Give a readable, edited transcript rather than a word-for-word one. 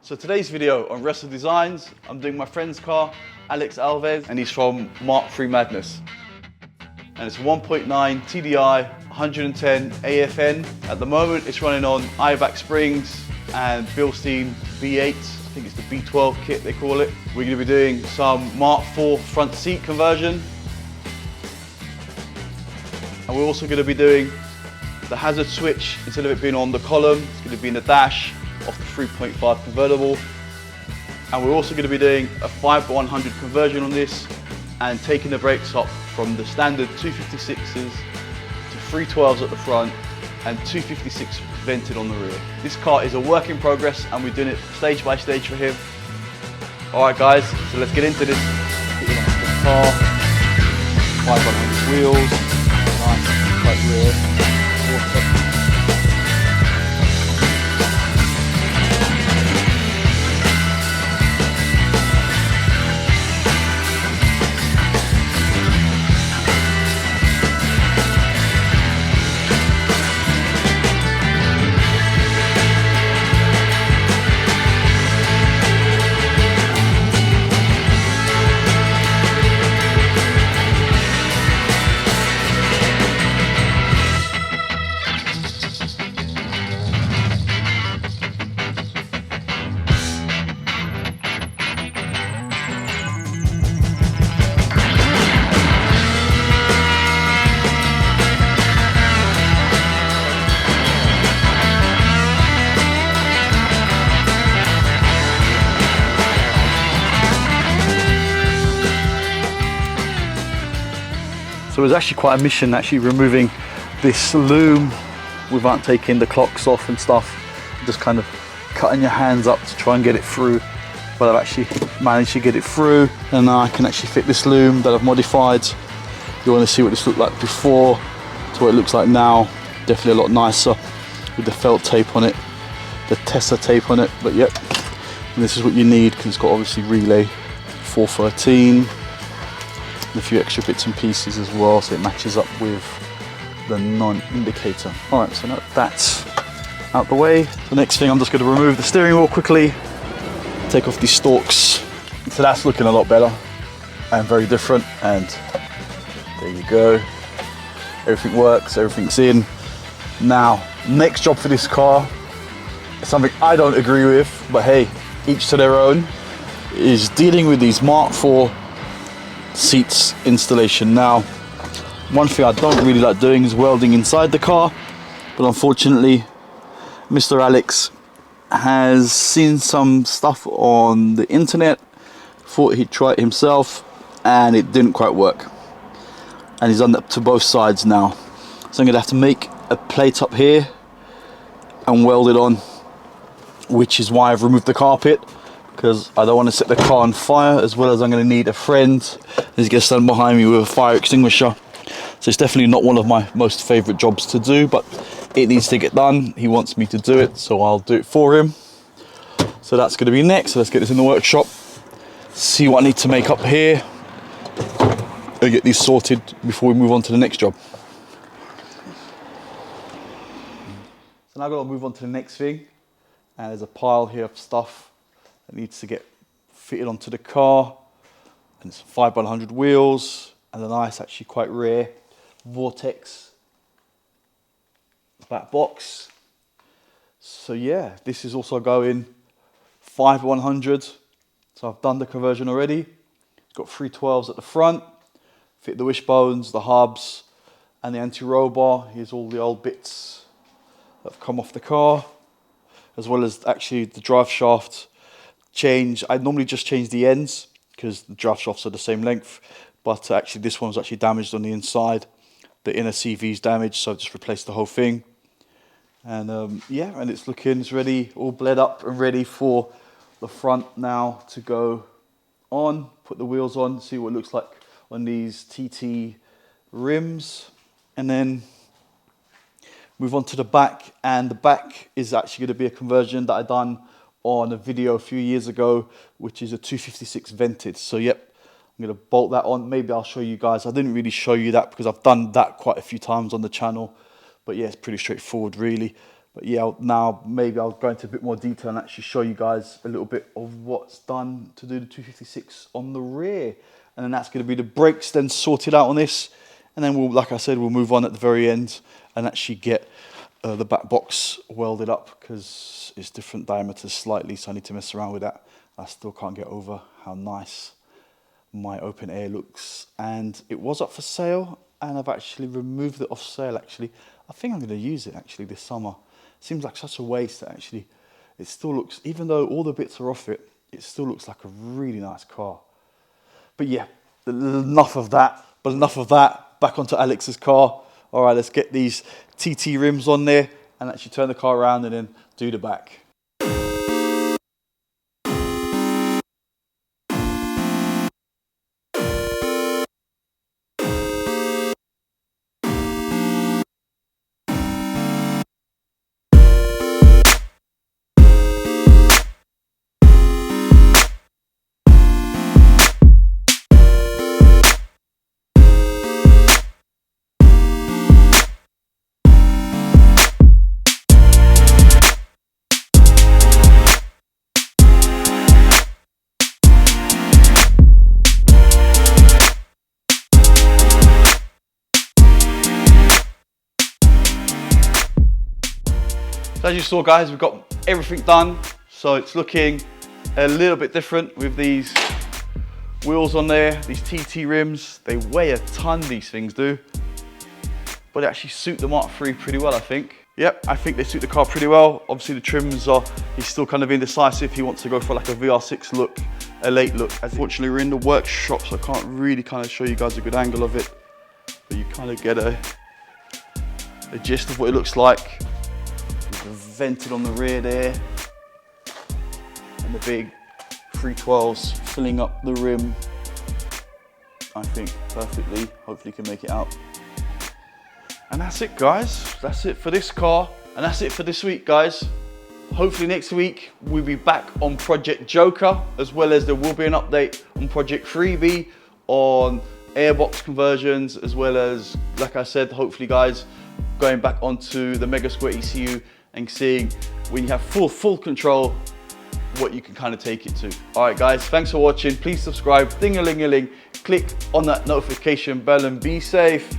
So today's video on Resto Designs, I'm doing my friend's car, Alex Alves, and he's from mk3 Madness. And it's 1.9 TDI, 110 AFN. At the moment, it's running on IVAC springs and Bilstein V8. I think it's the B12 kit they call it. We're going to be doing some Mk4 front seat conversion. And we're also going to be doing the hazard switch. Instead of it being on the column, it's going to be in the dash of the 3.5 convertible. And we're also going to be doing a 5/100 conversion on this and taking the brakes up from the standard 256s to 312s at the front and 256 vented on the rear. This car is a work in progress and we're doing it stage by stage for him. Alright guys, so let's get into this. Getting off the car, 5/100 wheels, nice, quite rear. So it was actually quite a mission actually removing this loom without taking the clocks off and stuff. Just kind of cutting your hands up to try and get it through. But I've actually managed to get it through and now I can actually fit this loom that I've modified. You want to see what this looked like before to what it looks like now. Definitely a lot nicer with the felt tape on it, the Tessa tape on it, but yep. And this is what you need because it's got obviously relay 413. A few extra bits and pieces as well, so it matches up with the non-indicator. All right, so now that's out the way. The next thing, I'm just going to remove the steering wheel quickly, take off these stalks. So that's looking a lot better and very different. And there you go. Everything works, everything's in. Now, next job for this car is something I don't agree with, but hey, each to their own, is dealing with these Mk4 seats installation. Now, one thing I don't really like doing is welding inside the car, but unfortunately Mr. Alex has seen some stuff on the internet, thought he'd try it himself and it didn't quite work, and he's done that to both sides now. So I'm gonna have to make a plate up here and weld it on, which is why I've removed the carpet, because I don't want to set the car on fire, as well as I'm going to need a friend who's going to stand behind me with a fire extinguisher. So it's definitely not one of my most favourite jobs to do, but it needs to get done. He wants me to do it, so I'll do it for him. So that's going to be next. So let's get this in the workshop, see what I need to make up here, and get these sorted before we move on to the next job. So now I've got to move on to the next thing, and there's a pile here of stuff that needs to get fitted onto the car, and it's 5/100 wheels and a nice, actually quite rare Vortex back box. So yeah, this is also going 5/100. So I've done the conversion already. It's got 312s at the front, fit the wishbones, the hubs, and the anti-roll bar. Here's all the old bits that have come off the car, as well as actually the drive shaft change. I normally just change the ends because the drive shafts are the same length, but actually this one's actually damaged on the inside. The inner CV is damaged, so I just replaced the whole thing. And yeah, and it's ready, all bled up and ready for the front now to go on. Put the wheels on, see what it looks like on these TT rims, and then move on to the back. And the back is actually going to be a conversion that I done on a video a few years ago, which is a 256 vented. So yep, I'm going to bolt that on. Maybe I'll show you guys. I didn't really show you that because I've done that quite a few times on the channel, but yeah, it's pretty straightforward really. But yeah, now maybe I'll go into a bit more detail and actually show you guys a little bit of what's done to do the 256 on the rear. And then that's going to be the brakes then sorted out on this. And then we'll, like I said, we'll move on at the very end and actually get the back box welded up, because it's different diameters slightly, so I need to mess around with that. I still can't get over how nice my open air looks. And it was up for sale, and I've actually removed it off sale actually. I think I'm going to use it actually this summer. Seems like such a waste that actually it still looks, even though all the bits are off it, it still looks like a really nice car. But yeah, enough of that. But enough of that, back onto Alex's car. All right, let's get these TT rims on there and actually turn the car around and then do the back. So as you saw guys, we've got everything done. So it's looking a little bit different with these wheels on there, these TT rims. They weigh a ton, these things do. But they actually suit the Mark III pretty well, I think. Yep, I think they suit the car pretty well. Obviously the trims are, he's still kind of indecisive. He wants to go for like a VR6 look, a late look. Unfortunately, we're in the workshop, so I can't really kind of show you guys a good angle of it. But you kind of get a gist of what it looks like. Vented on the rear there, and the big 312s filling up the rim, I think perfectly. Hopefully you can make it out. And that's it guys, that's it for this car, and that's it for this week guys. Hopefully next week we'll be back on Project Joker, as well as there will be an update on Project Freebie on airbox conversions, as well as, like I said, hopefully guys, going back onto the Mega Square ECU and seeing when you have full control, what you can kind of take it to. All right guys, thanks for watching. Please subscribe, ding-a-ling-a-ling, click on that notification bell and be safe.